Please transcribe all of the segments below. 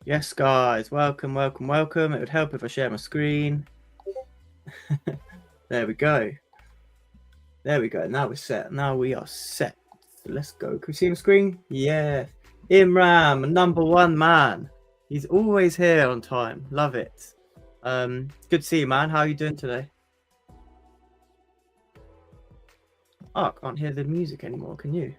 Yes, guys, welcome. It would help if I share my screen. There we go. Now we're set. Now we are set. So let's go. Can we see my screen? Yeah. Imran, number one man. He's always here on time. Love it. Good to see you, man. How are you doing today? Oh, I can't hear the music anymore. Can you?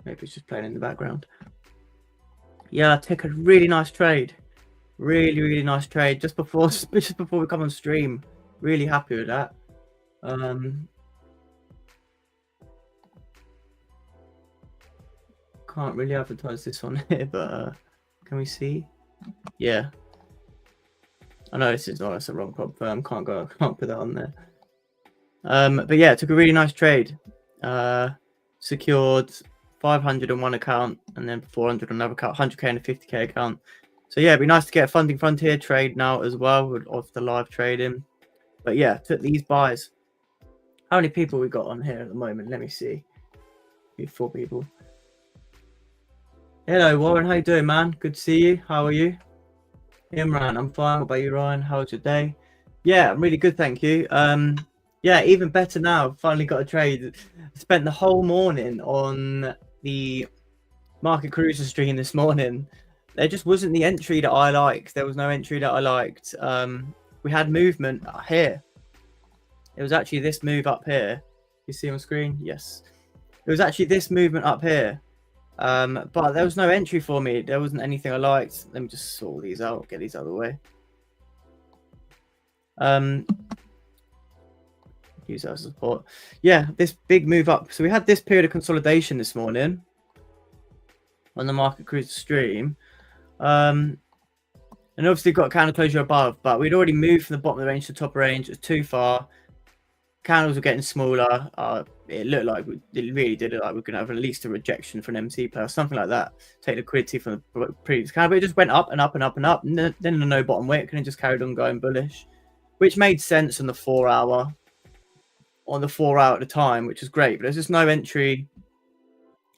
Maybe it's just playing in the background. Yeah, I took a really nice trade. Really nice trade just before we come on stream. Really happy with that. Can't really advertise this on here, but can we see? Yeah. I know this is that's a wrong prop firm. Can't put that on there. But yeah, it took a really nice trade. Secured 500 on one account and then 400 on another account, 100k and a 50k account. So yeah, it'd be nice to get a Funding Frontier trade now as well off the live trading. But yeah, took these buys. How many people we got on here at the moment? Let me see. 4 people. Hello, Warren. How you doing, man? Good to see you. How are you? Imran, I'm fine. What about you, Ryan? How's your day? Yeah, I'm really good, thank you. Yeah, even better now. Finally got a trade. Spent the whole morning on the Market Cruiser stream this morning. There just wasn't the entry that I liked. There was no entry that I liked. We had movement here. It was actually this move up here. You see on screen? Yes. It was actually this movement up here. But there was no entry for me. There wasn't anything I liked. Let me just sort these out, get these out of the way. Use that as support. Yeah, this big move up. So we had this period of consolidation this morning on the Market Cruiser stream. And obviously got a candle closure above, but we'd already moved from the bottom of the range to the top range. It was too far. Candles were getting smaller. It looked like it really did look like we're going to have at least a rejection for an MC player, something like that. Take liquidity from the previous candle, but it just went up and up and up and up. And then a no bottom wick, and it just carried on going bullish, which made sense on the 4 hour. On the 4 hour at the time, which was great, but there's just no entry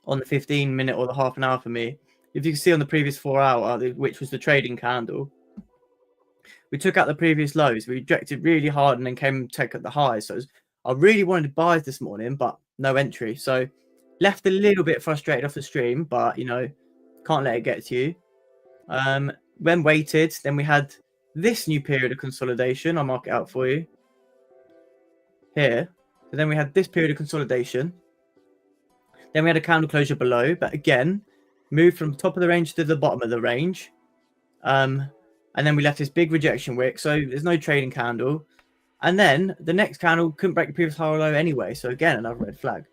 on the 15 minute or the half an hour for me. If you can see on the previous 4 hour, which was the trading candle, we took out the previous lows, we rejected really hard and then came to take at the highs. So I really wanted to buy this morning, but no entry. So left a little bit frustrated off the stream, but you know, can't let it get to you. When waited, then we had this new period of consolidation. I'll mark it out for you here. So then we had this period of consolidation. Then we had a candle closure below, but again, moved from the top of the range to the bottom of the range. And then we left this big rejection wick. So there's no trading candle. And then the next candle couldn't break the previous high or low anyway. So again, another red flag.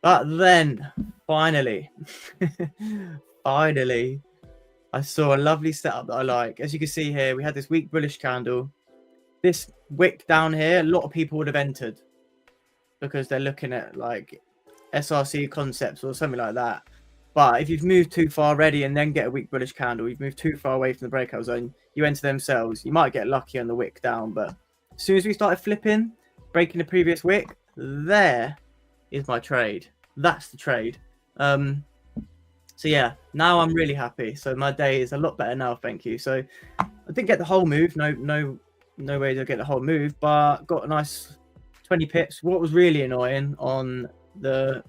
But then finally, finally, I saw a lovely setup that I like. As you can see here, we had this weak bullish candle. This wick down here, a lot of people would have entered because they're looking at like SRC concepts or something like that. But if you've moved too far already and then get a weak bullish candle, you've moved too far away from the breakout zone, you enter themselves. You might get lucky on the wick down, but as soon as we started flipping, breaking the previous wick, there is my trade. That's the trade. So yeah, now I'm really happy. So my day is a lot better now, thank you. So I didn't get the whole move. No way to get the whole move, but got a nice 20 pips. What was really annoying on the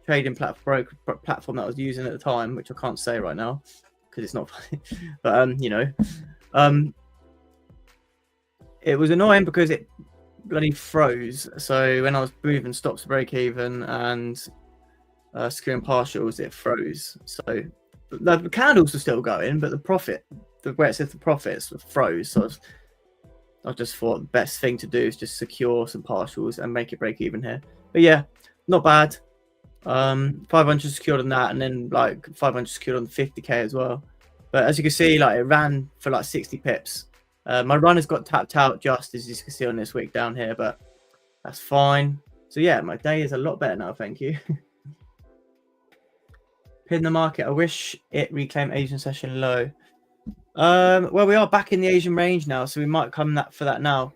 trading platform that I was using at the time, which I can't say right now because it's not funny, but you know, it was annoying because it bloody froze. So when I was moving stops to break even and securing partials, it froze. So the candles were still going, but the profit, where it says the profits, froze. So I just thought the best thing to do is just secure some partials and make it break even here. But yeah, not bad. 500 secured on that, and then like 500 secured on the 50k as well. But as you can see, like it ran for like 60 pips. My runners got tapped out just as you can see on this wick down here, but that's fine. So yeah, my day is a lot better now, thank you. Pin the market. I wish it reclaimed Asian session low. Well, we are back in the Asian range now, so we might come for that now.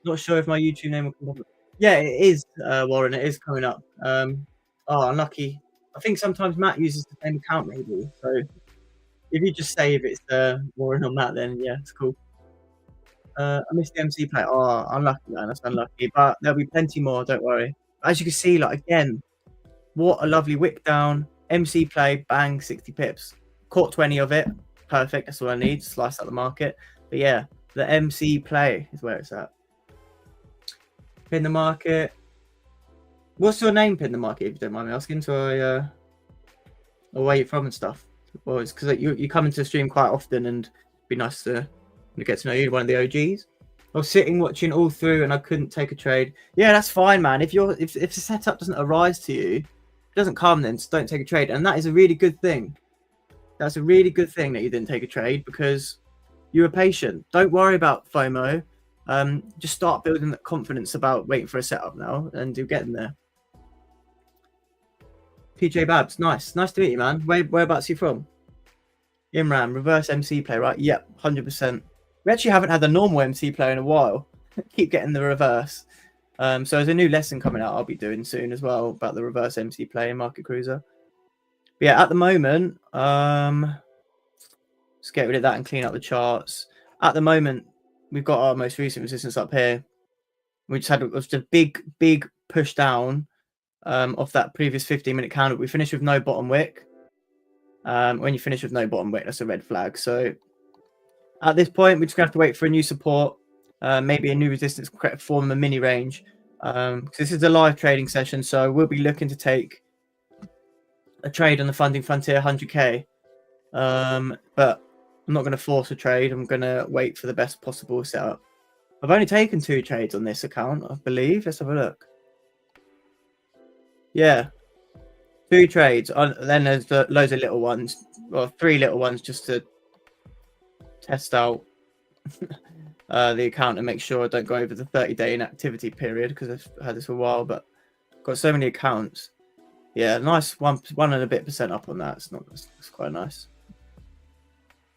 Not sure if my YouTube name will come up. Yeah, it is, Warren. It is coming up. Oh, unlucky. I think sometimes Matt uses the same account, maybe. So if you just say if it's Warren or Matt, then yeah, it's cool. I missed the MC play. Oh, unlucky, man. That's unlucky. But there'll be plenty more. Don't worry. As you can see, like again, what a lovely wick down. MC play, bang, 60 pips. Caught 20 of it. Perfect. That's all I need. Slice out the market. But yeah, the MC play is where it's at. Pin the market. What's your name, Pin the market, if you don't mind me asking? So or where you're from and stuff. Or it's because you come into the stream quite often and it'd be nice to get to know you, one of the OGs. I was sitting watching all through and I couldn't take a trade. Yeah, that's fine, man. If the setup doesn't arise to you, it doesn't come, then just don't take a trade. And that is a really good thing. That's a really good thing that you didn't take a trade because you were patient. Don't worry about FOMO. Just start building that confidence about waiting for a setup now and you're getting there. PJ Babs, nice to meet you, man. Whereabouts are you from? Imran, reverse MC play, right? Yep, 100%. We actually haven't had the normal MC player in a while. Keep getting the reverse. So there's a new lesson coming out I'll be doing soon as well about the reverse MC play in Market Cruiser. But yeah, at the moment, let's get rid of that and clean up the charts. At the moment, we've got our most recent resistance up here. We just had a big push down off that previous 15-minute candle. We finished with no bottom wick. When you finish with no bottom wick, that's a red flag. So at this point, we're just going to have to wait for a new support, maybe a new resistance form a mini range. Because this is a live trading session, so we'll be looking to take a trade on the Funding Frontier 100k. But I'm not going to force a trade. I'm going to wait for the best possible setup. I've only taken 2 trades on this account, I believe. Let's have a look. Yeah, 2 trades. Then there's loads of little ones, well, 3 little ones just to test out the account and make sure I don't go over the 30-day inactivity period because I've had this for a while. But got so many accounts. Yeah, nice 1% and a bit up on that. It's quite nice.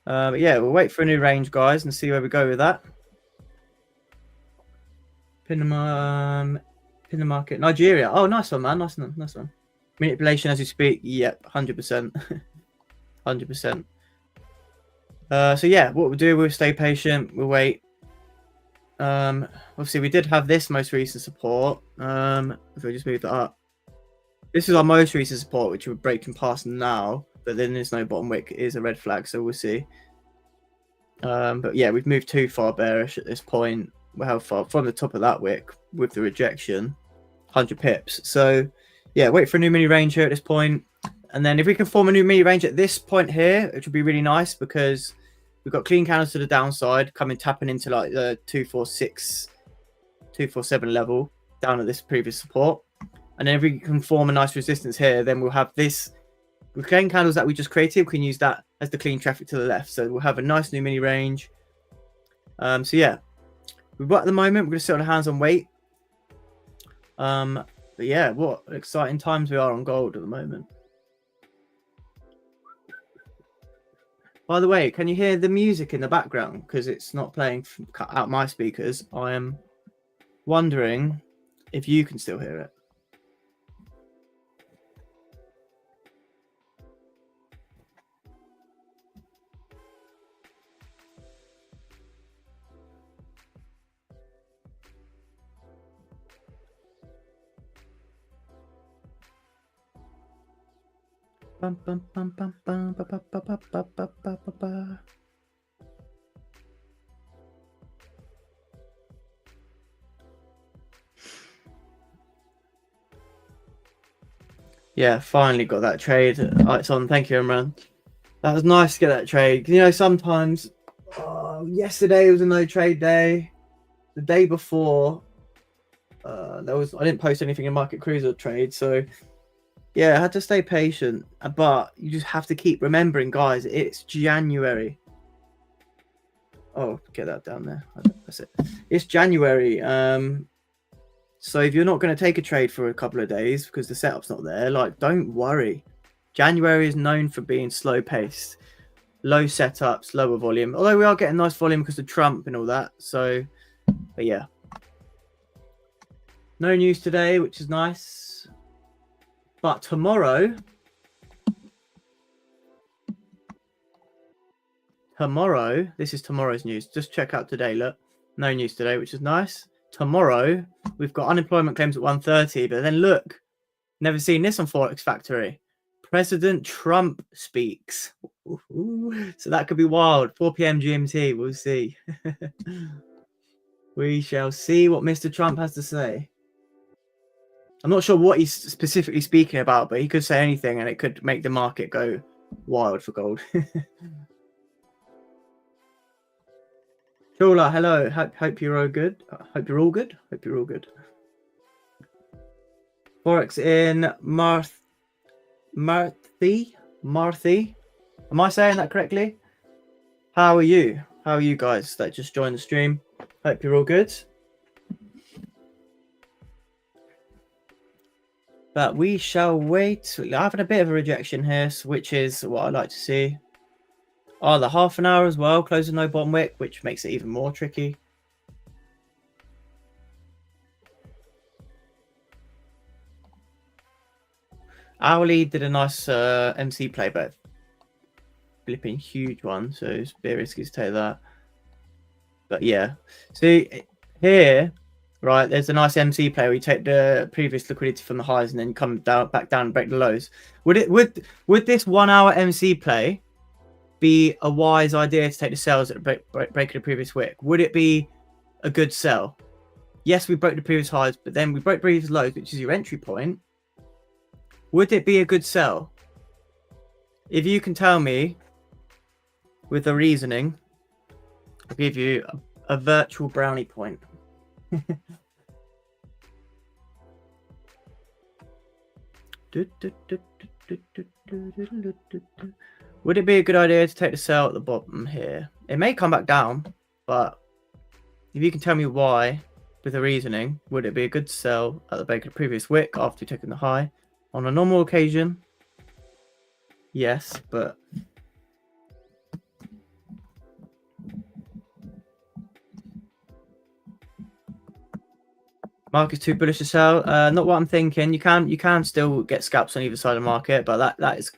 But yeah, we'll wait for a new range, guys, and see where we go with that. Pin the market. Nigeria. Oh, nice one, man. Nice one. Manipulation as we speak. Yep, 100%. 100%. So yeah, what we'll do, we'll stay patient. We'll wait. Obviously, we did have this most recent support. If we just move that up. This is our most recent support, which we're breaking past now. But then there's no bottom wick. It is a red flag, so we'll see. But yeah, we've moved too far bearish at this point. We're how far from the top of that wick with the rejection, 100 pips. So yeah, wait for a new mini range here at this point. And then if we can form a new mini range at this point here, which would be really nice because we've got clean candles to the downside, tapping into like the 246, 247 level down at this previous support. And then if we can form a nice resistance here, then we'll have this. With clean candles that we just created, we can use that as the clean traffic to the left. So we'll have a nice new mini range. So yeah, at the moment, we're going to sit on our hands and wait. But yeah, what exciting times we are on gold at the moment. By the way, can you hear the music in the background? Because it's not playing cut out my speakers. I am wondering if you can still hear it. Yeah, finally got that trade. It's on. Thank you, Imran. That was nice to get that trade. You know, sometimes yesterday was a no trade day. The day before, I didn't post anything in Market Cruiser trade, so yeah, I had to stay patient. But you just have to keep remembering, guys. It's January. Oh, get that down there. That's it. It's January. So if you're not going to take a trade for a couple of days because the setup's not there, like, don't worry. January is known for being slow paced. low setups, lower volume. Although we are getting nice volume because of Trump and all that. So, but yeah. No news today, which is nice. But tomorrow, this is tomorrow's news. Just check out today. Look, no news today, which is nice. Tomorrow, we've got unemployment claims at 1:30. But then look, never seen this on Forex Factory. President Trump speaks. Ooh, so that could be wild. 4 p.m. GMT. We'll see. We shall see what Mr. Trump has to say. I'm not sure what he's specifically speaking about, but he could say anything and it could make the market go wild for gold. Chula, hello. Hope you're all good. Hope you're all good. Forex in Marthy. Am I saying that correctly? How are you? How are you guys that just joined the stream? Hope you're all good. But we shall wait. I'm having a bit of a rejection here, which is what I like to see. Oh, the half an hour as well, closing no bottom wick, which makes it even more tricky. Owly did a nice MC play, but flipping huge one, so it's a bit risky to take that. But yeah, see here, right? There's a nice MC play where you take the previous liquidity from the highs and then come back down and break the lows. Would this 1 hour MC play be a wise idea to take the sells at breaking the previous wick? Would it be a good sell? Yes, we broke the previous highs, but then we broke previous lows, which is your entry point. Would it be a good sell? If you can tell me with the reasoning, I'll give you a virtual brownie point. Would it be a good idea to take the sell at the bottom here? It may come back down, but if you can tell me why with the reasoning, would it be a good sell at the break of the previous wick after taking the high? On a normal occasion, yes, but market's too bullish to sell. Not what I'm thinking. You can still get scalps on either side of the market, but that is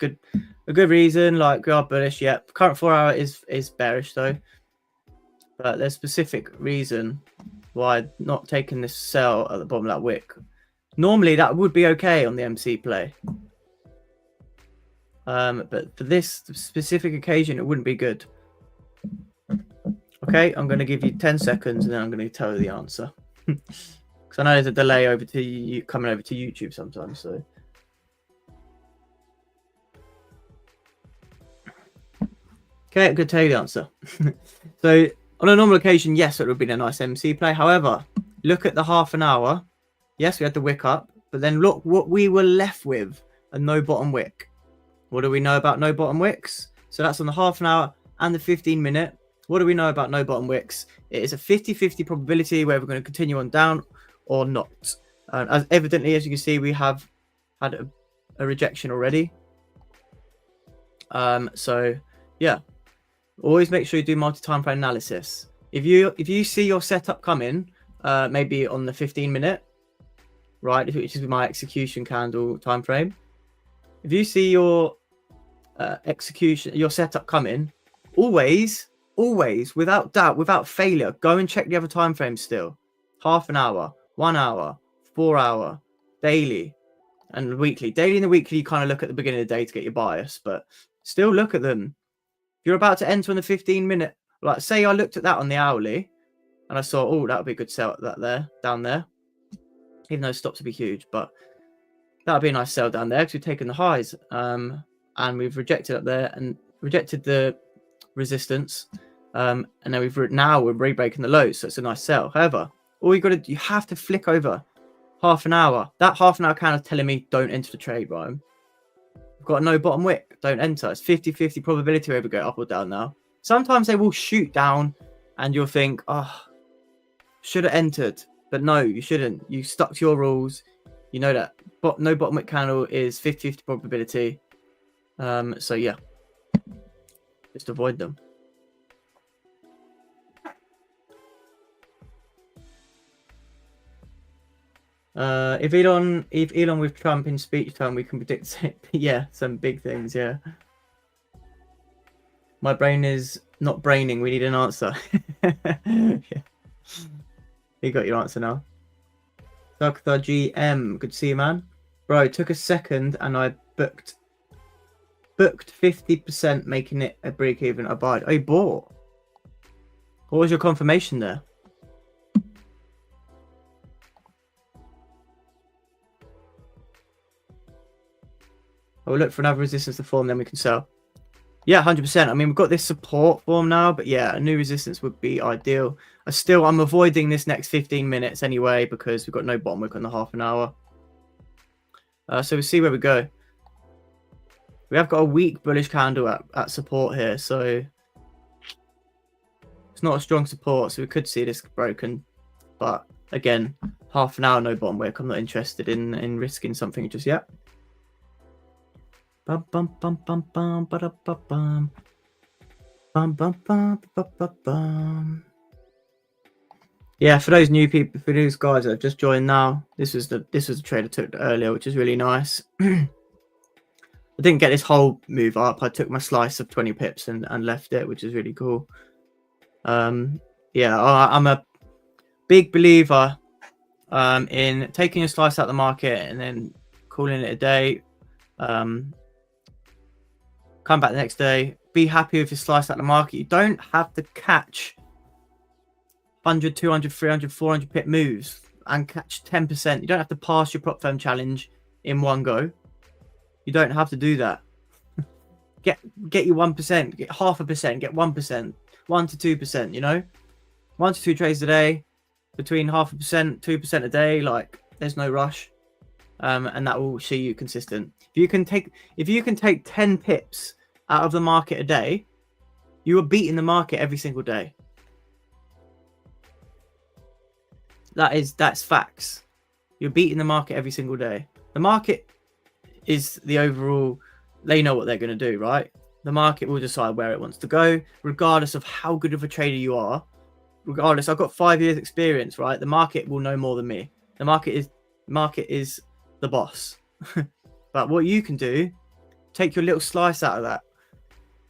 a good reason. Like we are bullish. Yeah, current 4 hour is bearish though, but there's specific reason why not taking this sell at the bottom of that wick. Normally that would be okay on the MC play, but for this specific occasion, it wouldn't be good. Okay, I'm going to give you 10 seconds and then I'm going to tell you the answer. Because I know there's a delay over to you coming over to YouTube sometimes. So, okay, I'm going to tell you the answer. So, on a normal occasion, yes, it would have been a nice MC play. However, look at the half an hour. Yes, we had the wick up, but then look what we were left with, a no bottom wick. What do we know about no bottom wicks? So that's on the half an hour and the 15-minute. What do we know about no bottom wicks? It is a 50-50 probability whether we're going to continue on down or not. As evidently, as you can see, we have had a rejection already. So yeah, always make sure you do multi-time frame analysis. If you see your setup coming, maybe on the 15-minute, right, which is my execution candle time frame. If you see your your setup coming, always, without doubt, without failure, go and check the other time frames still. Half an hour, 1 hour, 4 hour, daily, and weekly. Daily and the weekly, you kind of look at the beginning of the day to get your bias, but still look at them. If you're about to enter on the 15-minute, like say I looked at that on the hourly, and I saw, oh, that would be a good sell at that there, down there. Even though stops would be huge, but that would be a nice sell down there because we've taken the highs, and we've rejected up there and rejected the resistance, and then we're re-breaking the lows, so it's a nice sell. However, all you have to flick over half an hour. That half an hour candle is telling me don't enter the trade, right? We've got no bottom wick, don't enter. It's 50-50 probability whether we go up or down now. Sometimes they will shoot down, and you'll think, oh, should have entered. But no, you shouldn't. You stuck to your rules. You know that no bottom wick candle is 50-50 probability. So yeah, Just avoid them. If Elon with Trump in speech time, we can predict yeah, some big things. Yeah, my brain is not braining. We need an answer. Yeah. You got your answer now. Dr. GM, good to see you, man. Bro, it took a second and I booked 50%, making it a break even. I bought. Oh, you bought. What was your confirmation there? I will look for another resistance to form, then we can sell. Yeah, 100%. I mean, we've got this support form now, but yeah, a new resistance would be ideal. I'm avoiding this next 15 minutes anyway because we've got no bottom wick on the half an hour. So we'll see where we go. We have got a weak bullish candle at support here, so it's not a strong support, so we could see this broken. But again, half an hour, no bottom wick. I'm not interested in risking something just yet. Bum bum bum bum bum ba bum bum bum bum bum bum bum. Yeah, for those new people, for those guys that have just joined now, this was the trade I took earlier, which is really nice. I didn't get this whole move up. I took my slice of 20 pips and left it, which is really cool. Yeah, I'm a big believer in taking a slice out of the market and then calling it a day. Come back the next day, be happy with your slice out of the market. You don't have to catch 100, 200, 300, 400 pip moves and catch 10%. You don't have to pass your prop firm challenge in one go. You don't have to do that. Get your 1%, get 0.5%, get 1%, 1 to 2%, you know? 1 to 2 trades a day, between 0.5%, 2% a day, like there's no rush. And that will see you consistent. If you can take 10 pips out of the market a day, you are beating the market every single day. That's facts. You're beating the market every single day. The market is the overall, they know what they're going to do, right? The market will decide where it wants to go, regardless of how good of a trader you are. Regardless, I've got 5 years experience, right? The market will know more than me. The market is the boss. But what you can do, take your little slice out of that.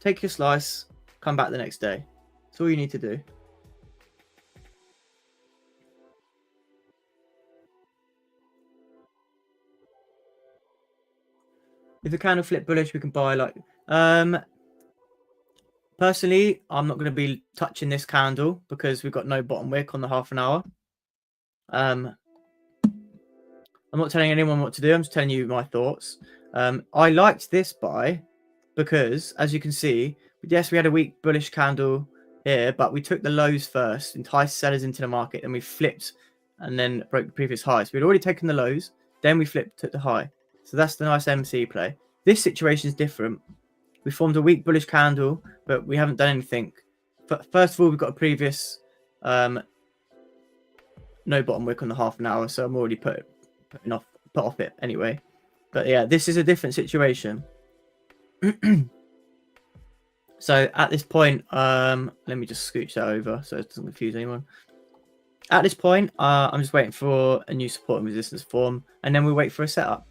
Take your slice, come back the next day. That's all you need to do. If the candle flip bullish, we can buy like personally, I'm not going to be touching this candle because we've got no bottom wick on the half an hour. I'm not telling anyone what to do. I'm just telling you my thoughts. I liked this buy because, as you can see, yes, we had a weak bullish candle here, but we took the lows first, enticed sellers into the market, and we flipped and then broke the previous high. So we'd already taken the lows, then we flipped, took the high. So that's the nice MC play. This situation is different. We formed a weak bullish candle, but we haven't done anything. First of all, we've got a previous no bottom wick on the half an hour, so I'm already put off it anyway. But yeah, this is a different situation. So at this point, let me just scooch that over so it doesn't confuse anyone. At this point, I'm just waiting for a new support and resistance form, and then we wait for a setup.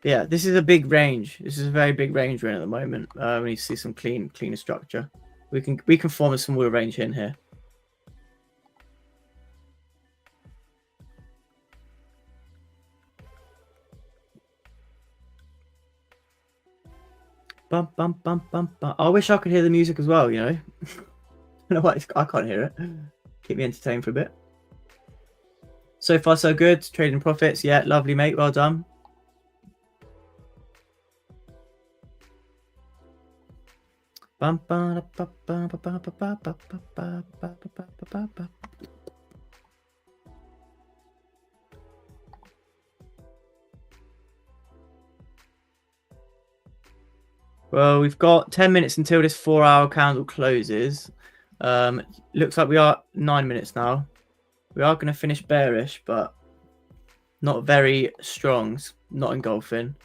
Yeah, this is a big range. This is a very big range we're in at the moment. We need to see some cleaner structure. We can form a smaller range in here. Bum, bum, bum, bum, bum. I wish I could hear the music as well, you know. I don't know why I can't hear it. Keep me entertained for a bit. So far, so good. Trading profits. Yeah, lovely, mate. Well done. Bum, ba, ba, ba, ba, ba, ba, ba, ba, ba, ba, ba, ba. Well, we've got 10 minutes until this 4-hour candle closes. Looks like we are 9 minutes now. We are going to finish bearish, but not very strong, not engulfing.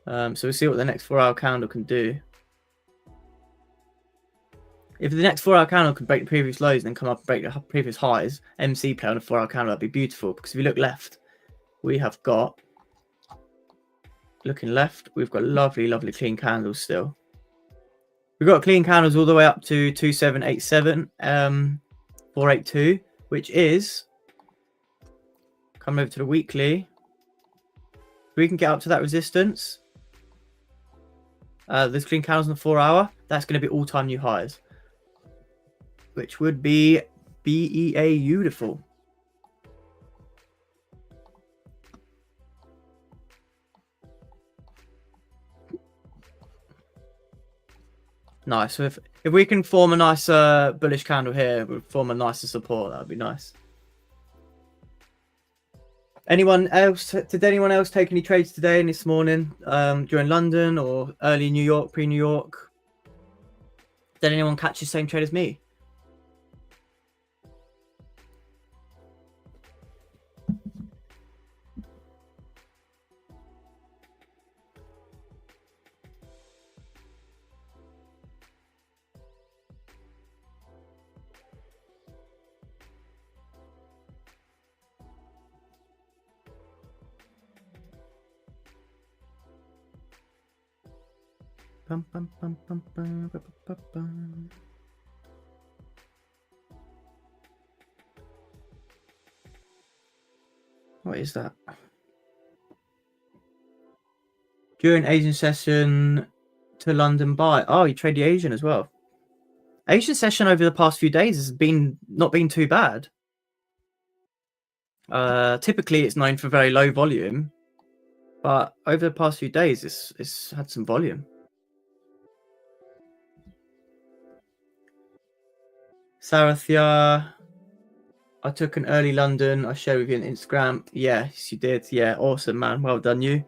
So we'll see what the next 4-hour candle can do. If the next 4-hour candle could break the previous lows and then come up and break the previous highs, MC play on a 4-hour candle, that'd be beautiful. Because if you look left, we have got, looking left, we've got lovely, lovely clean candles still. We've got clean candles all the way up to 2787, 482, which is, coming over to the weekly, we can get up to that resistance. There's clean candles on the 4-hour. That's going to be all-time new highs, which would be BEA beautiful. Nice. So if we can form a nice bullish candle here, we'll form a nicer support. That would be nice. Anyone else? Did anyone else take any trades today and this morning during London or early New York, pre-New York? Did anyone catch the same trade as me? Bum, bum, bum, bum, bum, bum, bum, bum. What is that? During Asian session to London buy. Oh, you trade the Asian as well. Asian session over the past few days has not been too bad. Typically, it's known for very low volume, but over the past few days, it's had some volume. Sarathia, I took an early London. I shared with you on Instagram. Yes, you did. Yeah, awesome, man. Well done, you.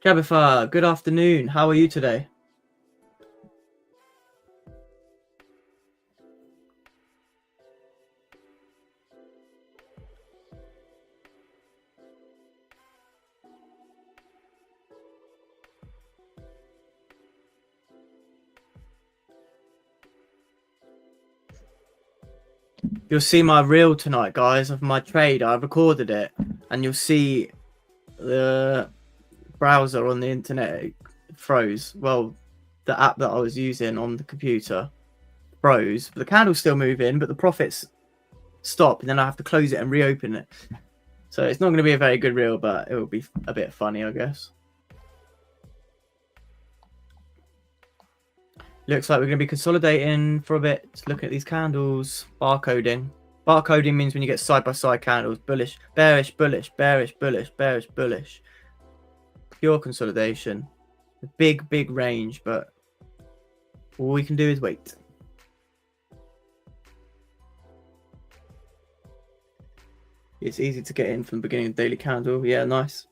Jabitha, good afternoon. How are you today? You'll see my reel tonight, guys, of my trade. I recorded it, and you'll see the browser on the internet froze. Well, the app that I was using on the computer froze. The candle's still moving, but the profits stop, and then I have to close it and reopen it. So it's not going to be a very good reel, but it will be a bit funny, I guess. Looks like we're going to be consolidating for a bit. Look at these candles. Barcoding. Barcoding means when you get side-by-side candles. Bullish, bearish, bullish, bearish, bullish, bearish, bullish. Pure consolidation. A big, big range, but all we can do is wait. It's easy to get in from the beginning of the daily candle. Yeah, nice.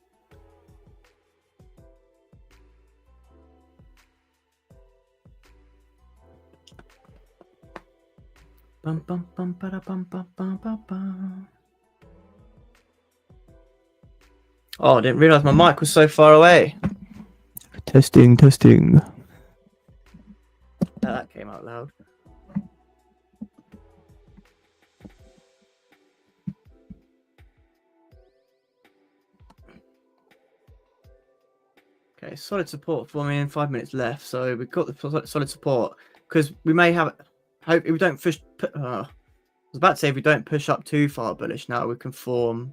Bum, bum, bum, ba, bum, bum, bum, bum, bum. Oh, I didn't realize my mic was so far away. Testing, testing. That came out loud. Okay, solid support forming in 5 minutes left. So we've got the solid support because we may have. Hope if we don't push. I was about to say if we don't push up too far bullish now, we can form.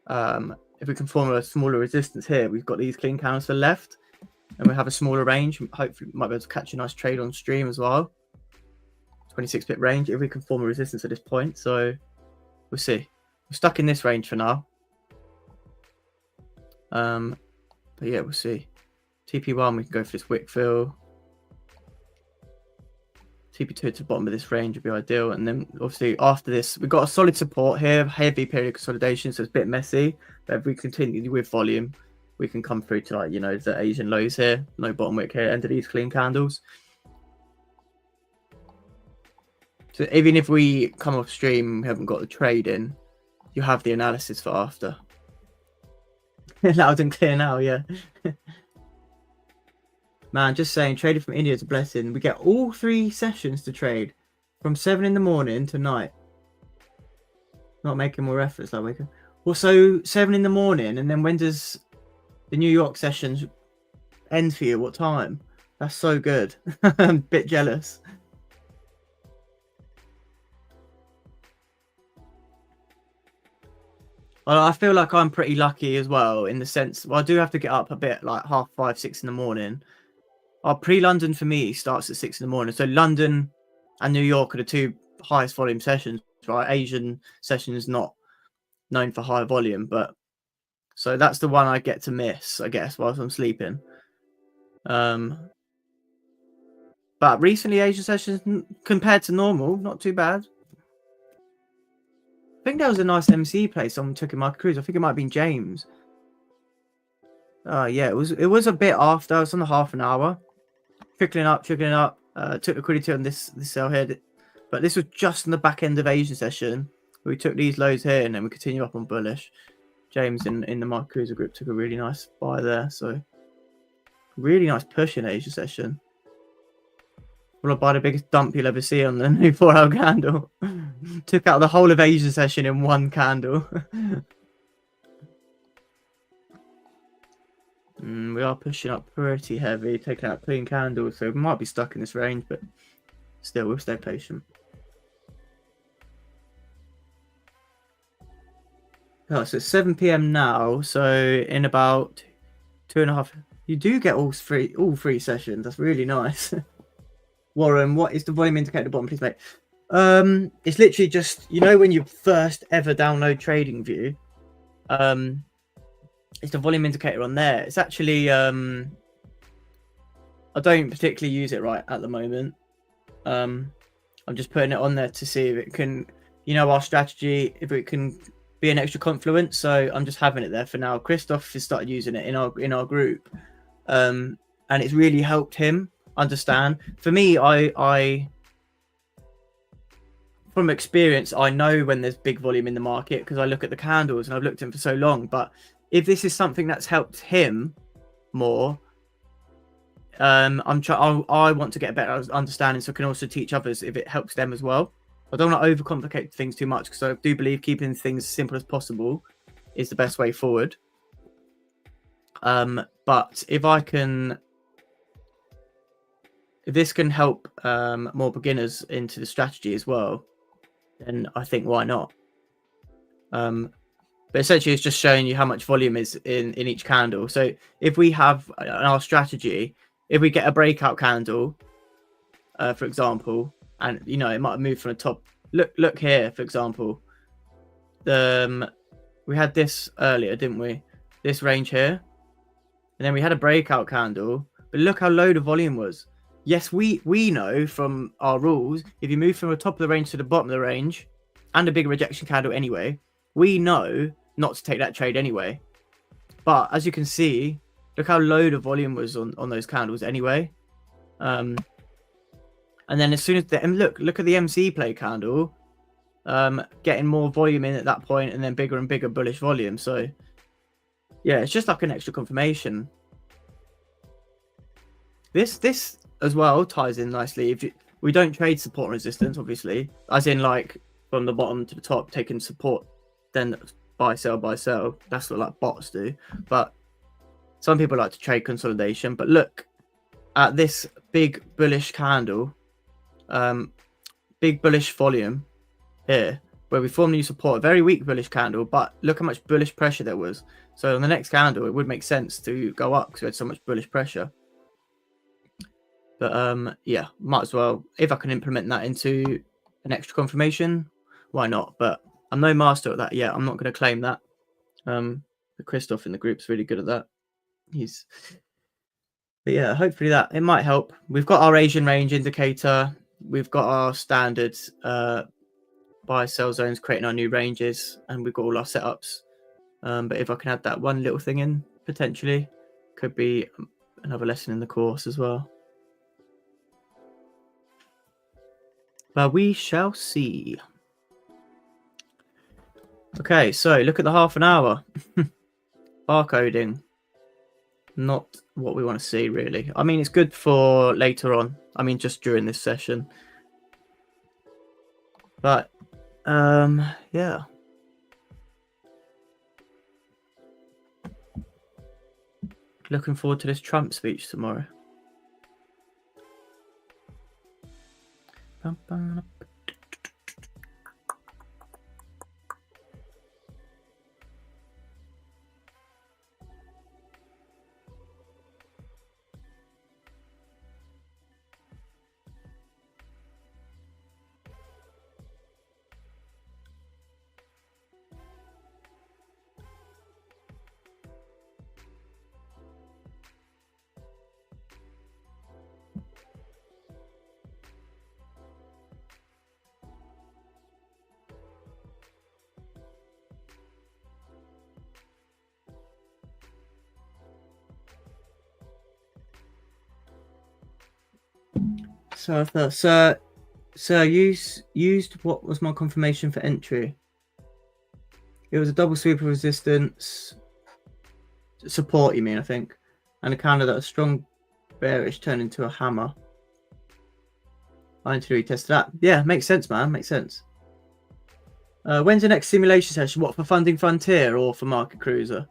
If we can form a smaller resistance here, we've got these clean candles to the left, and we have a smaller range. Hopefully, we might be able to catch a nice trade on stream as well. 26-bit range if we can form a resistance at this point. So we'll see. We're stuck in this range for now. But yeah, we'll see. TP1, we can go for this wick fill. TP2 to the bottom of this range would be ideal. And then obviously after this, we've got a solid support here, heavy period of consolidation, so it's a bit messy. But if we continue with volume, we can come through to, like, you know, the Asian lows here, no bottom wick here, end of these clean candles. So even if we come off stream, we haven't got the trade in, you have the analysis for after. Loud and clear now, yeah. Man, just saying, trading from India is a blessing. We get all 3 sessions to trade from 7 in the morning to night. Not making more efforts like waking. Well, so 7 in the morning, and then when does the New York sessions end for you? What time? That's so good. I'm a bit jealous. Well, I feel like I'm pretty lucky as well in the sense. Well, I do have to get up a bit, like 5:30, 6 in the morning. Our pre-London for me starts at 6 in the morning. So London and New York are the 2 highest volume sessions, right? Asian session is not known for high volume, but so that's the one I get to miss, I guess, whilst I'm sleeping. But recently Asian sessions compared to normal, not too bad. I think that was a nice MC play someone took in my cruise. I think it might have been James. Yeah, it was a bit after. I was on the half an hour. Trickling up. Took liquidity on this sell here. But this was just in the back end of Asian session. We took these lows here and then we continue up on bullish. James in the Mark Cruiser group took a really nice buy there. So really nice push in Asian session. Followed by the biggest dump you'll ever see on the new 4-hour candle. Took out the whole of Asian session in one candle. We are pushing up pretty heavy, taking out clean candles, so we might be stuck in this range, but still, we'll stay patient. Oh, so it's 7 p.m. now, so in about 2.5, you do get all three sessions. That's really nice. Warren, what is the volume indicator at the bottom, please, mate? It's literally just, you know, when you first ever download TradingView, it's the volume indicator on there. It's actually, I don't particularly use it right at the moment. I'm just putting it on there to see if it can, you know, our strategy, if it can be an extra confluence. So I'm just having it there for now. Christoph has started using it in our group, and it's really helped him understand. For me, I from experience, I know when there's big volume in the market because I look at the candles and I've looked at them for so long. But if this is something that's helped him more, I want to get a better understanding so I can also teach others if it helps them as well. I don't want to overcomplicate things too much because I do believe keeping things simple as possible is the best way forward. But if this can help more beginners into the strategy as well, then I think why not? But essentially, it's just showing you how much volume is in each candle. So if we have our strategy, if we get a breakout candle, for example, and you know it might have moved from the top. Look here, for example. We had this earlier, didn't we? This range here, and then we had a breakout candle. But look how low the volume was. Yes, we know from our rules, if you move from the top of the range to the bottom of the range, and a big rejection candle anyway, we know not to take that trade anyway. But as you can see, look how low the volume was on those candles anyway. And then as soon as look at the MC play candle, getting more volume in at that point, and then bigger and bigger bullish volume. So yeah, it's just like an extra confirmation. This as well ties in nicely. We don't trade support and resistance, obviously, as in like from the bottom to the top, taking support, then buy, sell. That's what like bots do. But some people like to trade consolidation. But look at this big bullish candle, big bullish volume here, where we formed new support, a very weak bullish candle, but look how much bullish pressure there was. So on the next candle, it would make sense to go up because we had so much bullish pressure. But yeah, might as well, if I can implement that into an extra confirmation, why not? But I'm no master at that yet. I'm not going to claim that. Christoph in the group's really good at that. But yeah, hopefully that it might help. We've got our Asian range indicator. We've got our standard buy sell zones, creating our new ranges, and we've got all our setups. But if I can add that one little thing in, potentially, could be another lesson in the course as well. But we shall see. Okay, so look at the half an hour. Barcoding. Not what we want to see, really. I mean, it's good for later on. I mean, just during this session. But, yeah. Looking forward to this Trump speech tomorrow. Sir, used what was my confirmation for entry? It was a double sweep of resistance support, you mean, I think. And a counter that was strong bearish turned into a hammer. I need to retest that. Yeah, makes sense, man. Makes sense. When's the next simulation session? What, for Funding Frontier or for Market Cruiser?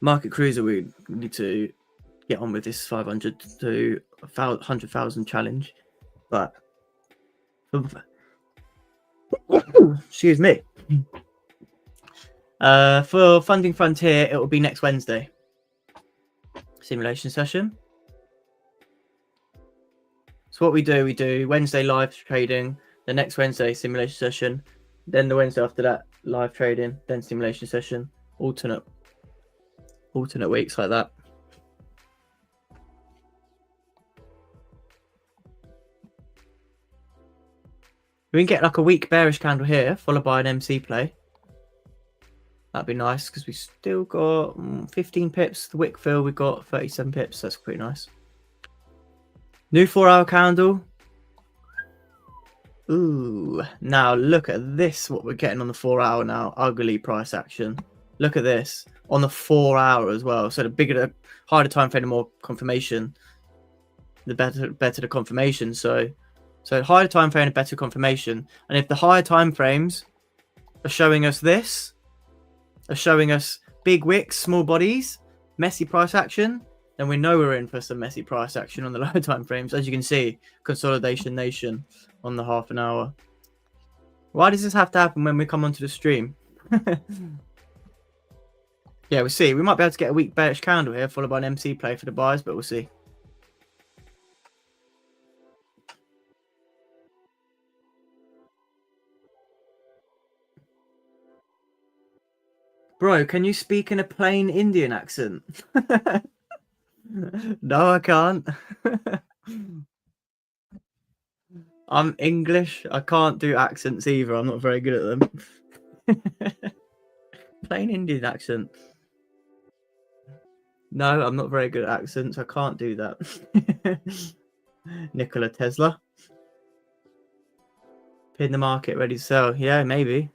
Market Cruiser, we need to get on with this 500 to 100,000 challenge. But excuse me. For Funding Frontier, it will be next Wednesday. Simulation session. So what we do Wednesday live trading, the next Wednesday simulation session, then the Wednesday after that live trading, then simulation session, alternate weeks like that. We can get like a weak bearish candle here, followed by an MC play. That'd be nice because we still got 15 pips. The wick fill, we got 37 pips. That's pretty nice. New 4-hour candle. Ooh, now look at this. What we're getting on the 4-hour now. Ugly price action. Look at this on the 4-hour as well. So the bigger, the harder time frame, the more confirmation. The better the confirmation. So higher time frame, better confirmation. And if the higher time frames are showing us this, are showing us big wicks, small bodies, messy price action, then we know we're in for some messy price action on the lower time frames. As you can see, consolidation nation on the half an hour. Why does this have to happen when we come onto the stream? Yeah, we'll see. We might be able to get a weak bearish candle here, followed by an MC play for the buyers, but we'll see. Bro, can you speak in a plain Indian accent? No, I can't. I'm English. I can't do accents either. I'm not very good at them. Plain Indian accent. No, I'm not very good at accents. I can't do that. Nikola Tesla. Pin the market, ready to sell. Yeah, maybe.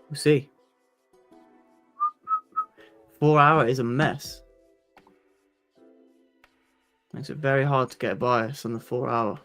We'll see. 4-hour is a mess. Makes it very hard to get a bias on the 4-hour.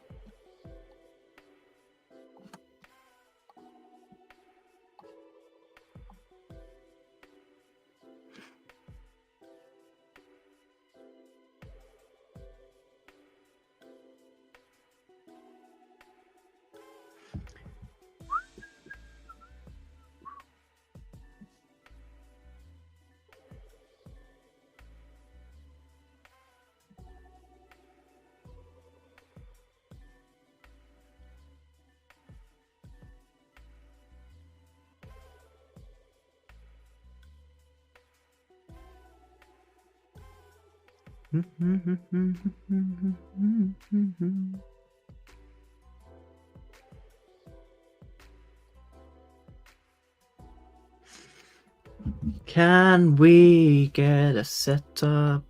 Can we get a setup?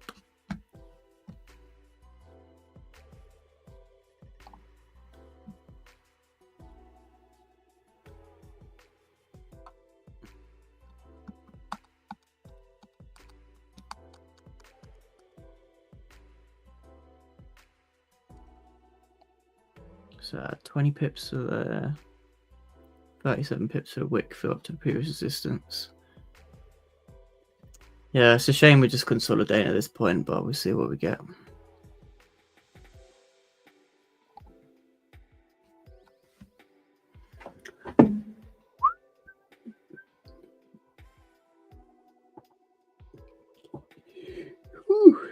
So 20 pips of there. 37 pips of wick fill up to the previous resistance. Yeah, it's a shame we're just consolidating at this point, but we'll see what we get. Whew.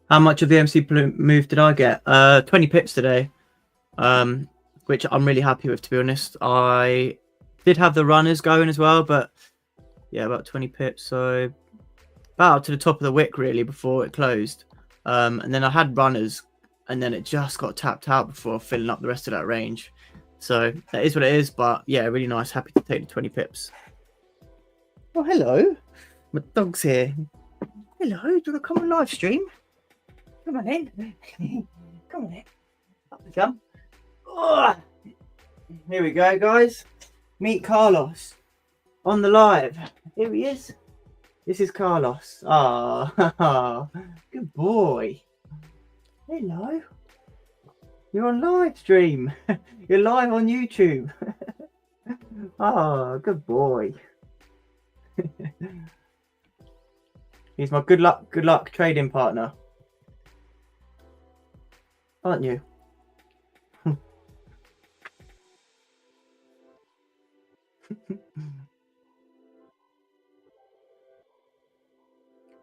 How much of the MC move did I get? 20 pips today, which I'm really happy with, to be honest. I did have the runners going as well, but yeah, about 20 pips. So about to the top of the wick, really, before it closed. And then I had runners, and then it just got tapped out before filling up the rest of that range. So that is what it is, but yeah, really nice. Happy to take the 20 pips. Oh, hello. My dog's here. Hello, do you want to come on live stream? Come on in. Come on in. Up we come. Oh, here we go, guys. Meet Carlos on the live. Here he is. This is Carlos. Ah, good boy. Hello. You're on live stream. You're live on YouTube. Ah, good boy. He's my good luck trading partner. Aren't you?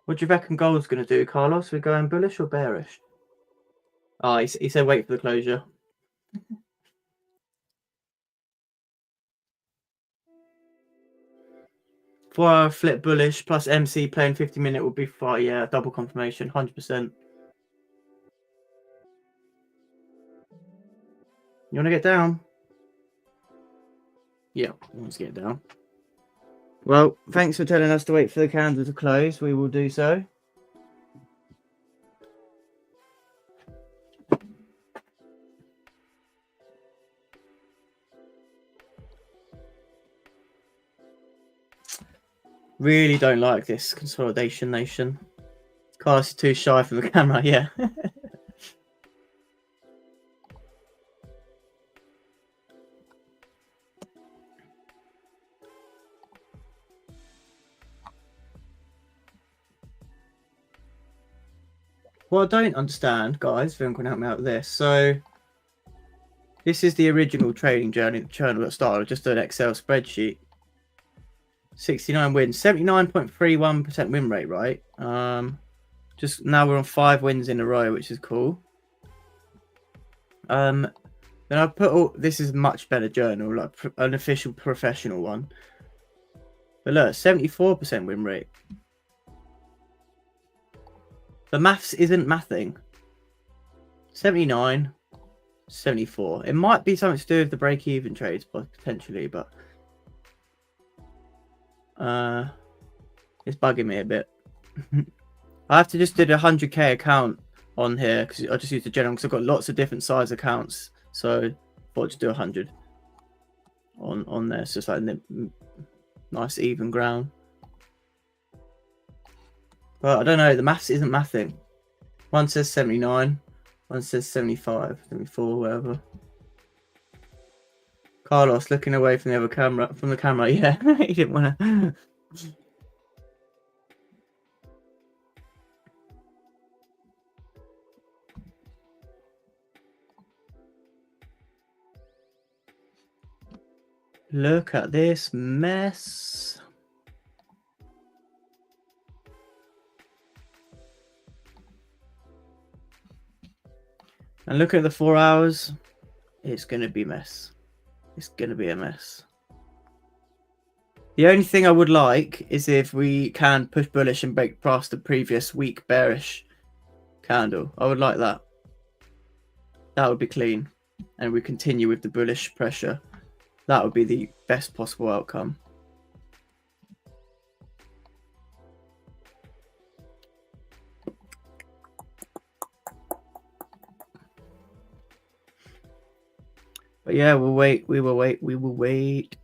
What do you reckon gold's going to do, Carlos? We're going bullish or bearish? Oh, he said wait for the closure. 4-hour flip bullish plus MC playing 50-minute would be fine. Yeah, double confirmation, 100%. You want to get down? Yeah, let's get down. Well, thanks for telling us to wait for the candle to close. We will do so. Really don't like this consolidation nation. Carlos is too shy for the camera, yeah. What I don't understand, guys, if anyone can help me out with this. So, this is the original trading journal that started with just an Excel spreadsheet. 69 wins, 79.31% win rate, right? Just now we're on 5 wins in a row, which is cool. Then I put all this is much better journal, like an official professional one. But look, 74% win rate. The maths isn't mathing. 79, 74. It might be something to do with the break-even trades, potentially, but it's bugging me a bit. I have to just do the 100k account on here because I just use the general because I've got lots of different size accounts. So I thought I'd just do 100 on there. It's just like nice even ground. But I don't know. The maths isn't mathing. One says 79. One says 75, 74, whatever. Carlos looking away from the other camera. From the camera, yeah. He didn't want to. Look at this mess. And look at the 4 hours. It's going to be a mess. It's going to be a mess. The only thing I would like is if we can push bullish and break past the previous week bearish candle. I would like that. That would be clean. And we continue with the bullish pressure. That would be the best possible outcome. But yeah, we'll wait. We will wait. We will wait.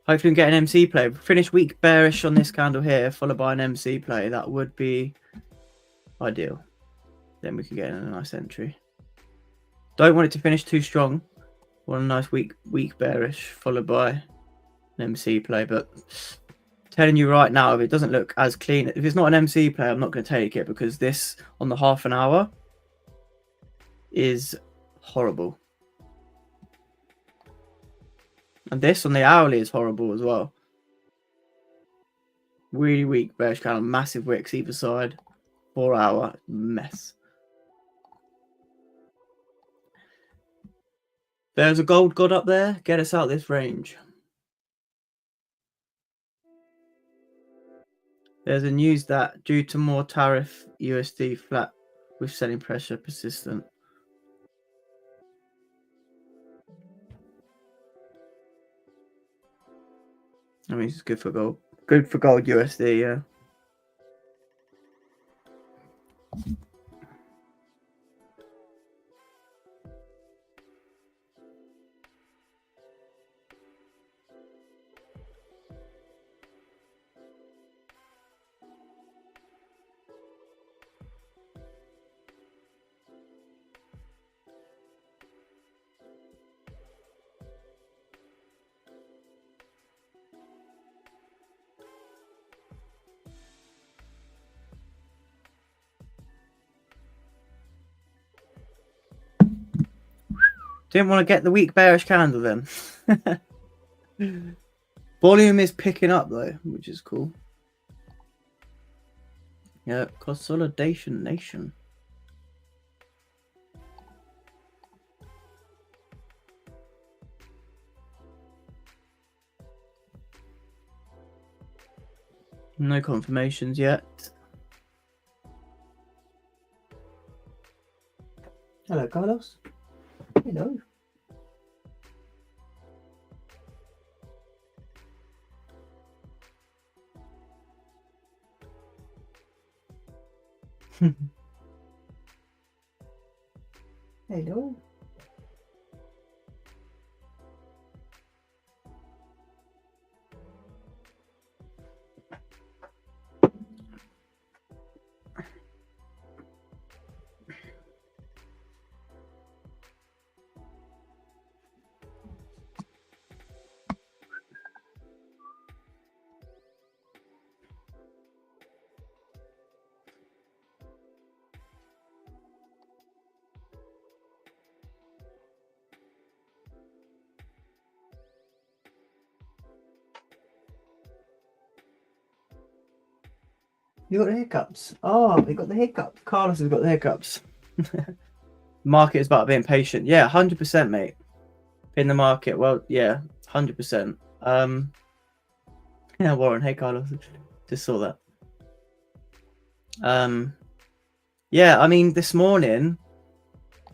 Hopefully, we can get an MC play. Finish week bearish on this candle here, followed by an MC play. That would be ideal. Then we can get in a nice entry. Don't want it to finish too strong. Want a nice week bearish, followed by an MC play. But telling you right now, if it doesn't look as clean, if it's not an MC play, I'm not going to take it, because this on the half an hour is horrible. And this on the hourly is horrible as well. Really weak bearish candle, massive wicks either side. 4 hour mess. There's a gold god up there. Get us out this range. There's a news that due to more tariff, USD flat with selling pressure persistent. I mean, it's good for gold. Good for gold USD, yeah. Didn't want to get the weak bearish candle then. Volume is picking up though, which is cool. Yeah, consolidation nation. No confirmations yet. Hello, Carlos. Hello. Hello. You got the hiccups. Oh, we got the hiccups. Carlos has got the hiccups. Market is about being patient. Yeah, 100%, mate. In the market. Well, yeah, 100%. Yeah, Warren. Hey, Carlos. Just saw that. Yeah, I mean, this morning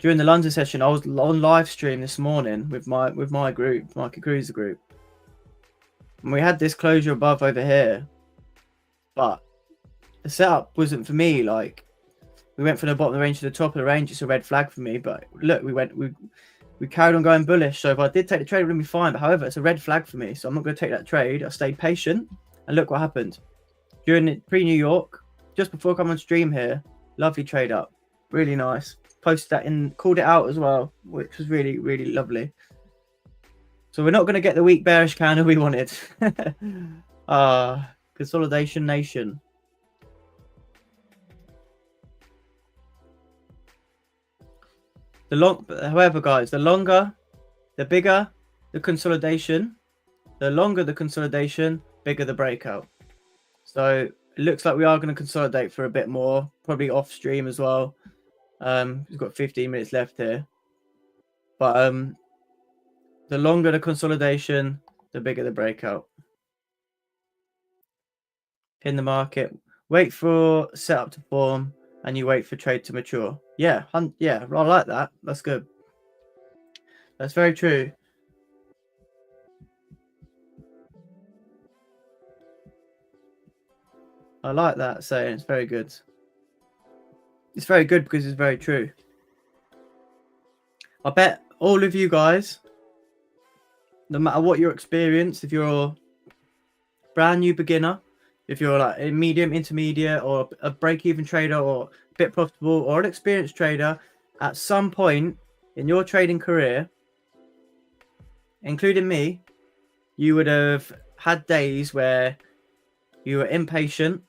during the London session, I was on live stream this morning with my group, Market Cruiser group, and we had this closure above over here, but the setup wasn't for me. Like, we went from the bottom of the range to the top of the range. It's a red flag for me. But look, we carried on going bullish. So if I did take the trade, it would be fine. But however, it's a red flag for me, so I'm not going to take that trade. I stayed patient, and look what happened during the pre-New York, just before I come on stream here. Lovely trade up, really nice. Posted that in, called it out as well, which was really, really lovely. So we're not going to get the weak bearish candle we wanted. Consolidation nation. However, guys, the longer, the bigger the consolidation, the longer the consolidation, bigger the breakout. So it looks like we are going to consolidate for a bit more, probably off stream as well. We've got 15 minutes left here, but the longer the consolidation, the bigger the breakout. In the market, wait for setup to form, and you wait for trade to mature. Yeah, yeah, I like that. That's good. That's very true. I like that saying. It's very good. It's very good because it's very true. I bet all of you guys, no matter what your experience, if you're a brand new beginner, if you're like a medium, intermediate, or a break-even trader, or a bit profitable, or an experienced trader, at some point in your trading career, including me, you would have had days where you were impatient,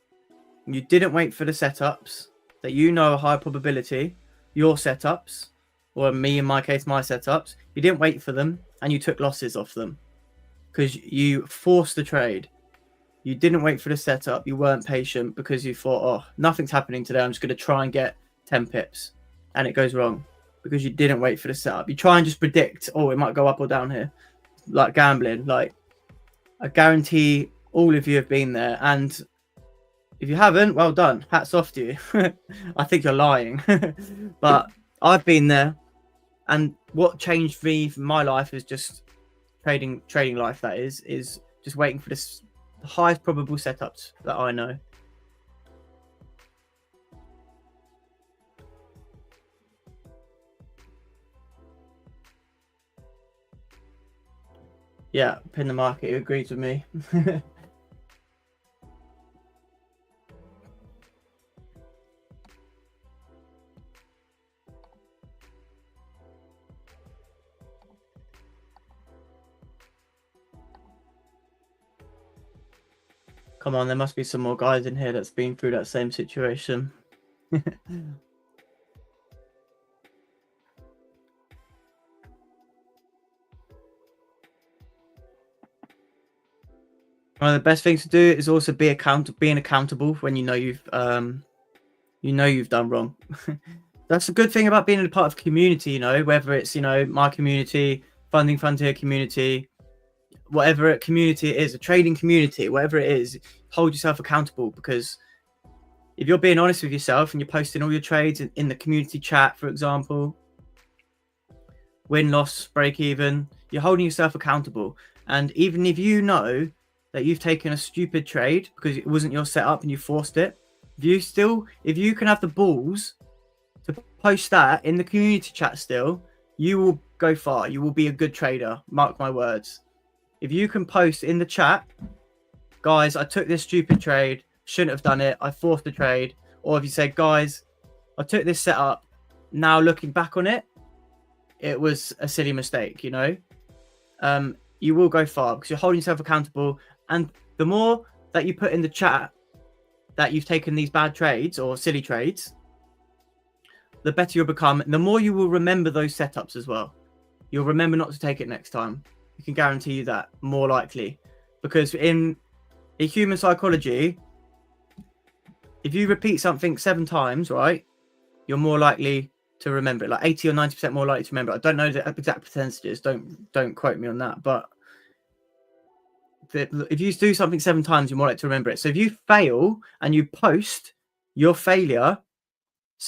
you didn't wait for the setups that you know are high probability, your setups, or me in my case, my setups, you didn't wait for them and you took losses off them because you forced the trade. You didn't wait for the setup. You weren't patient because you thought, oh, nothing's happening today. I'm just going to try and get 10 pips. And it goes wrong because you didn't wait for the setup. You try and just predict, oh, it might go up or down here. Like gambling. Like, I guarantee all of you have been there. And if you haven't, well done. Hats off to you. I think you're lying. But I've been there. And what changed me for my life is just trading life, that is just waiting for this the highest probable setups that I know. Yeah, pin the market, who agrees with me. Come on, there must be some more guys in here that's been through that same situation. One of the best things to do is also being accountable when you know you've done wrong. That's a good thing about being a part of a community, you know, whether it's, you know, my community, Funding Frontier community, whatever community it is, a trading community, whatever it is, hold yourself accountable, because if you're being honest with yourself and you're posting all your trades in the community chat, for example, win, loss, break even, you're holding yourself accountable. And even if you know that you've taken a stupid trade because it wasn't your setup and you forced it, if you can have the balls to post that in the community chat still, you will go far. You will be a good trader. Mark my words. If you can post in the chat, guys, I took this stupid trade, shouldn't have done it, I forced the trade. Or if you say, guys, I took this setup, now looking back on it, it was a silly mistake, you know? You will go far because you're holding yourself accountable. And the more that you put in the chat that you've taken these bad trades or silly trades, the better you'll become. And the more you will remember those setups as well. You'll remember not to take it next time. I can guarantee you that, more likely. Because in human psychology, if you repeat something 7 times, right, you're more likely to remember it. Like 80 or 90% more likely to remember it. I don't know the exact percentages. Don't quote me on that. But if you do something 7 times, you're more likely to remember it. So if you fail and you post your failure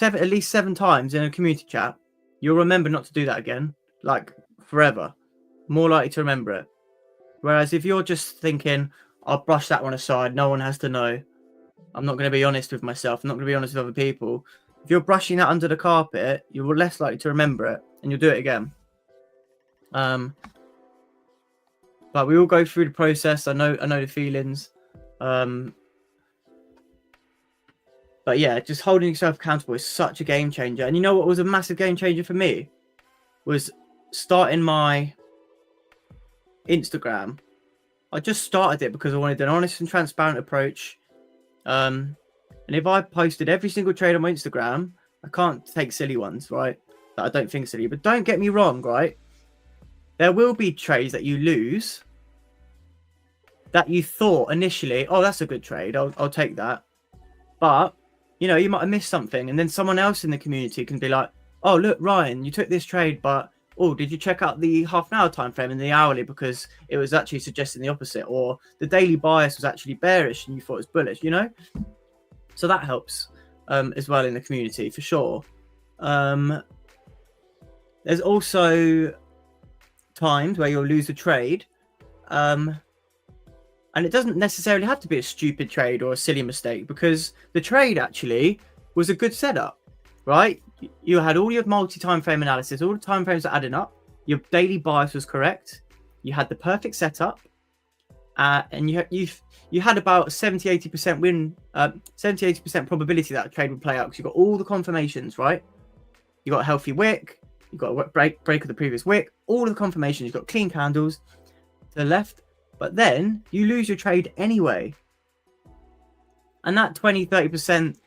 at least 7 times in a community chat, you'll remember not to do that again, like forever. More likely to remember it. Whereas if you're just thinking, I'll brush that one aside, no one has to know, I'm not going to be honest with myself, I'm not going to be honest with other people. If you're brushing that under the carpet, you're less likely to remember it and you'll do it again. But we all go through the process. I know the feelings. But yeah, just holding yourself accountable is such a game changer. And you know what was a massive game changer for me? Was starting my Instagram. I just started it because I wanted an honest and transparent approach. And if I posted every single trade on my Instagram, I can't take silly ones, right? That I don't think silly. But don't get me wrong, right? There will be trades that you lose that you thought initially, oh, that's a good trade, I'll take that. But, you know, you might have missed something. And then someone else in the community can be like, oh, look, Ryan, you took this trade, but oh, did you check out the half-an-hour time frame and the hourly, because it was actually suggesting the opposite, or the daily bias was actually bearish and you thought it was bullish, you know? So that helps as well in the community for sure. There's also times where you'll lose a trade, and it doesn't necessarily have to be a stupid trade or a silly mistake, because the trade actually was a good setup, right? You had all your multi-time frame analysis, all the time frames are adding up. Your daily bias was correct. You had the perfect setup, and you had about 70-80% win, 70-80% probability that a trade would play out because you got all the confirmations, right? You got a healthy wick, you got a break of the previous wick, all of the confirmations. You got clean candles to the left, but then you lose your trade anyway, and that 20-30%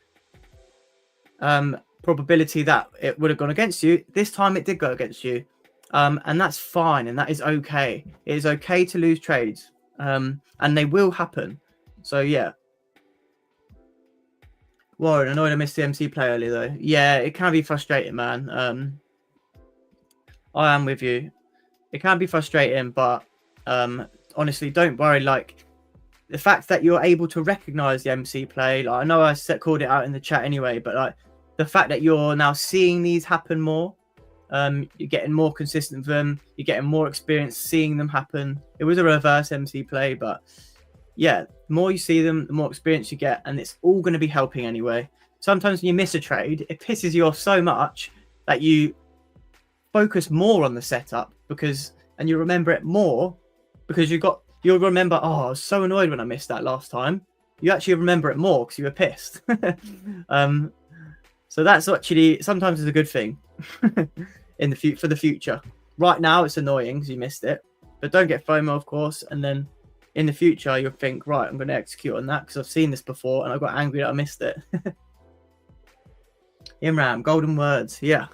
probability that it would have gone against you, this time it did go against you, and that's fine, and that is okay. It is okay to lose trades, and they will happen. So yeah. Warren, annoyed I missed the MC play earlier though. Yeah, it can be frustrating, man. I am with you. It can be frustrating, but honestly, don't worry. Like, the fact that you're able to recognize the MC play, like, I know I called it out in the chat anyway, but like the fact that you're now seeing these happen more, you're getting more consistent with them, you're getting more experience seeing them happen. It was a reverse MC play, but yeah, the more you see them, the more experience you get, and it's all going to be helping anyway. Sometimes when you miss a trade, it pisses you off so much that you focus more on the setup and you remember it more because you'll remember, oh, I was so annoyed when I missed that last time. You actually remember it more because you were pissed. So that's actually sometimes is a good thing in the for the future. Right now it's annoying because you missed it, but don't get FOMO, of course. And then in the future you'll think, right, I'm going to execute on that because I've seen this before and I got angry that I missed it. Imran, golden words, yeah.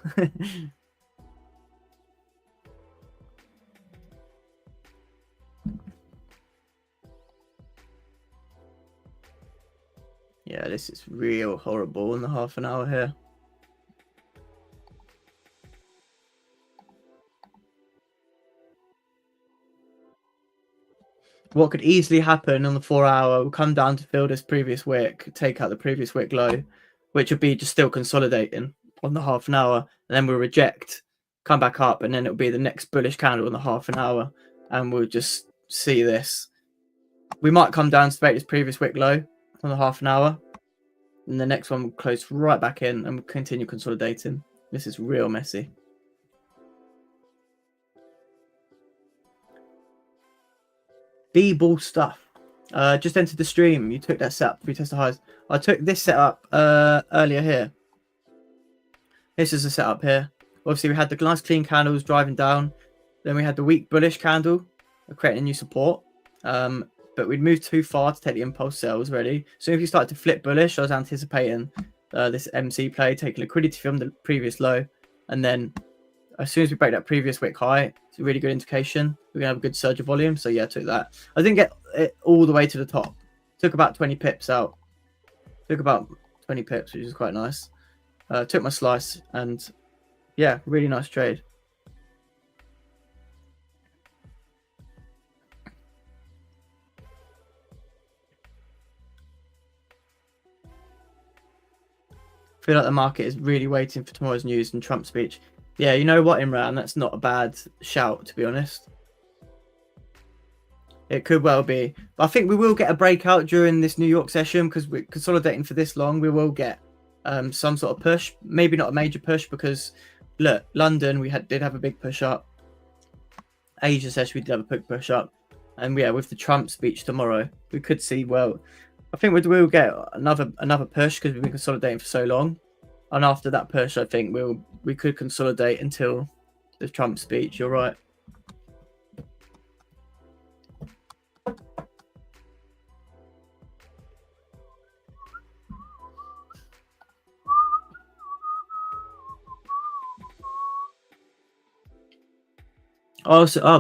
Yeah, this is real horrible in the half an hour here. What could easily happen on the 4 hour will come down to fill this previous wick, take out the previous wick low, which would be just still consolidating on the half an hour, and then we'll reject, come back up, and then it'll be the next bullish candle in the half an hour, and we'll just see this. We might come down to this previous wick low on the half an hour, and the next one will close right back in and we'll continue consolidating. This is real messy. B-ball stuff. Just entered the stream. You took that setup. Retest the highs. I took this setup earlier here. This is the setup here. Obviously, we had the nice clean candles driving down. Then we had the weak bullish candle creating a new support. But we'd moved too far to take the impulse sales ready. So if you start to flip bullish, I was anticipating this MC play, take liquidity from the previous low. And then as soon as we break that previous wick high, it's a really good indication. We're going to have a good surge of volume. So yeah, I took that. I didn't get it all the way to the top. Took about 20 pips out. Took about 20 pips, which is quite nice. Took my slice and yeah, really nice trade. I feel like the market is really waiting for tomorrow's news and Trump's speech. Yeah, you know what, Imran? That's not a bad shout, to be honest. It could well be. But I think we will get a breakout during this New York session because we're consolidating for this long. We will get some sort of push. Maybe not a major push because, look, London, we did have a big push up. Asia session, we did have a big push up. And yeah, with the Trump speech tomorrow, we could see, well, I think we'll get another push because we've been consolidating for so long. And after that push, I think we could consolidate until the Trump speech. You're right.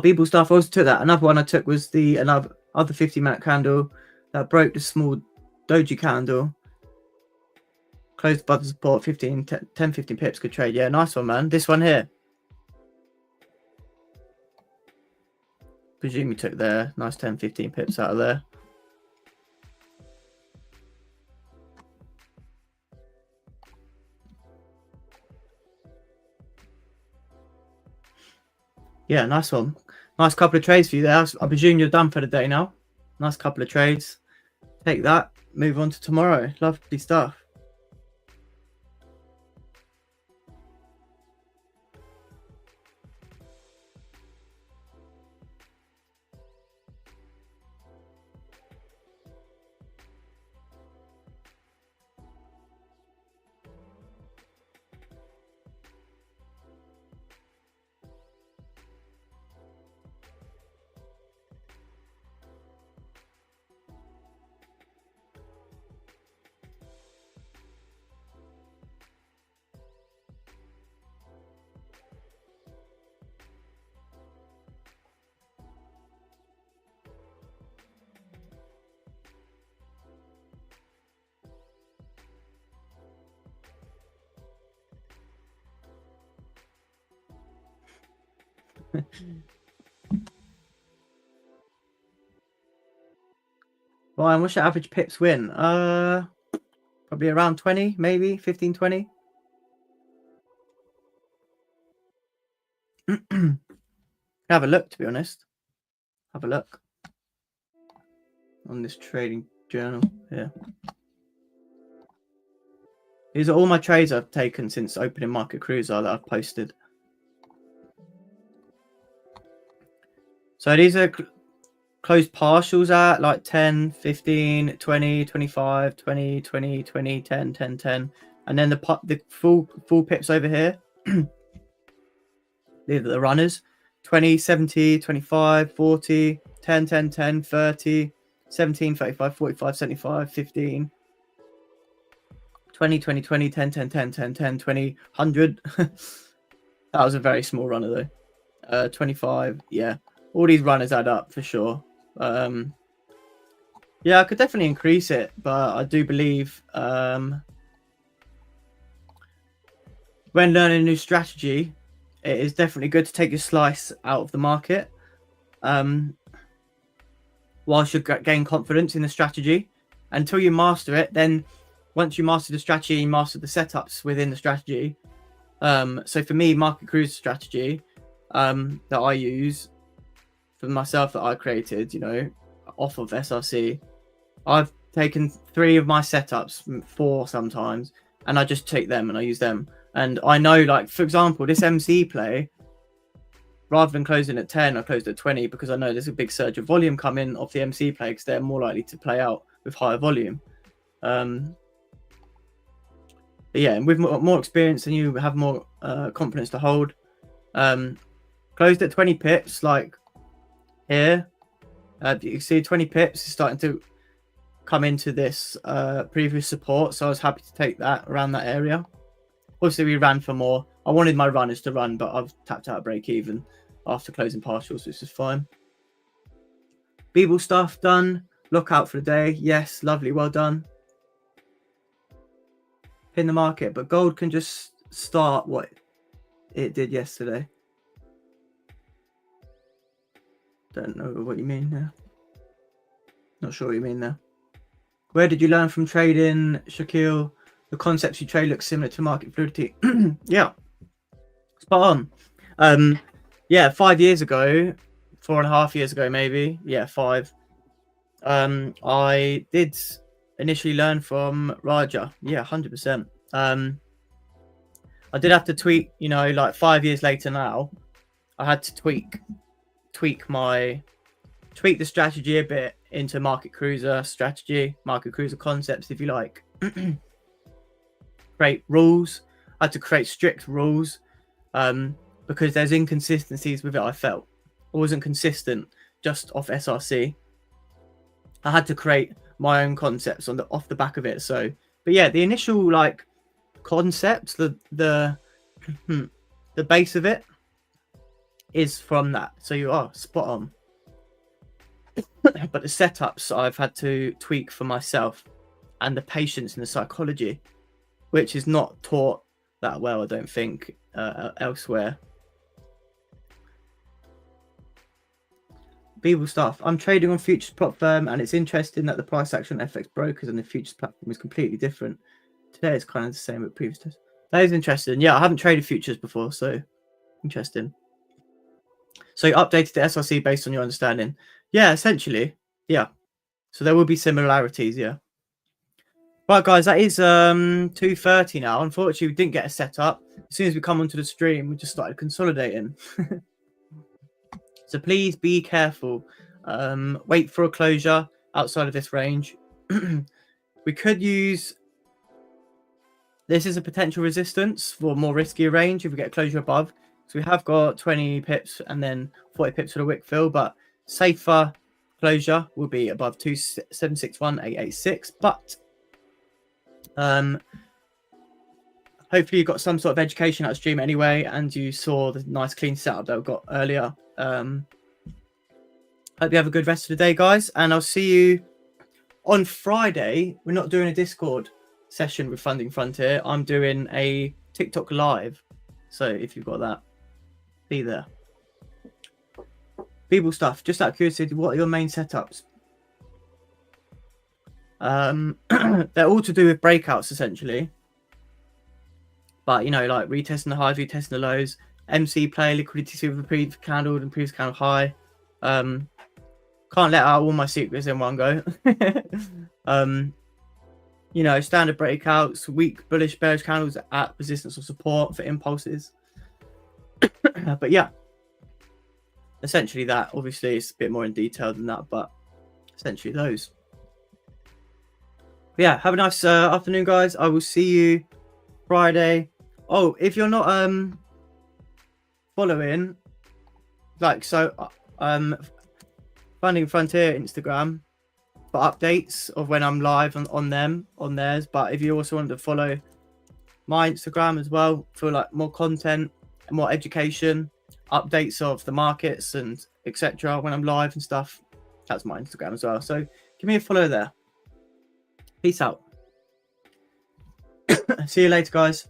People stuff. I also took that. Another one I took was the other 50-minute candle that broke the small doji candle. Closed above the support, 10, 15 pips. Good trade. Yeah, nice one, man. This one here. Presume you took there. Nice 10, 15 pips out of there. Yeah, nice one. Nice couple of trades for you there. I presume you're done for the day now. Nice couple of trades. Take that. Move on to tomorrow. Lovely stuff. Ryan, what's your average pips win? Probably around 20, maybe 15, 20. Have a look, to be honest. Have a look on this trading journal here. These are all my trades I've taken since opening Market Cruiser that I've posted. So these are closed partials at like 10, 15, 20, 25, 20, 20, 20, 10, 10, 10. And then the full pips over here. These are the runners. 20, 70, 25, 40, 10, 10, 10, 30, 17, 35, 45, 75, 15, 20, 20, 20, 10, 10, 10, 10, 10, 20, 100. That was a very small runner though. 25, yeah. All these runners add up for sure. Yeah, I could definitely increase it, but I do believe when learning a new strategy, it is definitely good to take your slice out of the market whilst you gain confidence in the strategy. Until you master it, then once you master the strategy, you master the setups within the strategy. So for me, Market Cruiser strategy that I use for myself, that I created, you know, off of SRC, I've taken 3 of my setups, 4 sometimes, and I just take them and I use them. And I know, like, for example, this MC play, rather than closing at 10, I closed at 20 because I know there's a big surge of volume coming off the MC play because they're more likely to play out with higher volume. But yeah, and with more experience and you have more confidence to hold. Closed at 20 pips, like here. You can see 20 pips is starting to come into this previous support, so I was happy to take that around that area. Obviously, we ran for more. I wanted my runners to run, but I've tapped out break even after closing partials, which is fine. Beeble stuff done. Lookout for the day. Yes, lovely. Well done. Pin the market, but gold can just start what it did yesterday. Don't know what you mean there. Not sure what you mean there. Where did you learn from trading, Shaquille? The concepts you trade look similar to market fluidity. Yeah, spot on. Yeah, 5 years ago, 4.5 years ago, maybe. Yeah, 5. I did initially learn from Raja. Yeah, 100%. I did have to tweak, you know, like 5 years later now, I had to tweak the strategy a bit into Market Cruiser strategy, Market Cruiser concepts, if you like. Create rules. I had to create strict rules because there's inconsistencies with it. I felt I wasn't consistent just off SRC. I had to create my own concepts off the back of it. So, but yeah, the initial like concepts, the base of it is from that. So you are spot on. But the setups I've had to tweak for myself, and the patience and the psychology, which is not taught that well, I don't think, elsewhere. Beeble stuff. I'm trading on futures prop firm, and it's interesting that the price action on FX brokers and the futures platform is completely different. Today it's kind of the same with previous tests. That is interesting. Yeah, I haven't traded futures before, so interesting. So you updated the SRC based on your understanding. Yeah, essentially. Yeah. So there will be similarities, yeah. Right, guys, that is 2:30 now. Unfortunately, we didn't get a setup. As soon as we come onto the stream, we just started consolidating. So please be careful. Wait for a closure outside of this range. We could use... This is a potential resistance for more riskier range if we get a closure above. So we have got 20 pips and then 40 pips for the wick fill, but safer closure will be above 2761886. But hopefully you got some sort of education out of stream anyway, and you saw the nice clean setup that we got earlier. Hope you have a good rest of the day, guys, and I'll see you on Friday. We're not doing a Discord session with Funding Frontier. I'm doing a TikTok live, so if you've got that, be there. Feeble stuff. Just out of curiosity, what are your main setups? They're all to do with breakouts essentially. But you know, like retesting the highs, retesting the lows, MC play, liquidity super previous candle and previous candle high. Can't let out all my secrets in one go. You know, standard breakouts, weak bullish bearish candles at resistance or support for impulses. But yeah, essentially that. Obviously, it's a bit more in detail than that, but essentially those. But yeah, have a nice afternoon, guys. I will see you Friday. Oh, if you're not following, like, so Funding Frontier Instagram for updates of when I'm live on theirs. But if you also want to follow my Instagram as well for like more content and more education, updates of the markets and etc. when I'm live and stuff, that's my Instagram as well. So give me a follow there. Peace out. See you later, guys.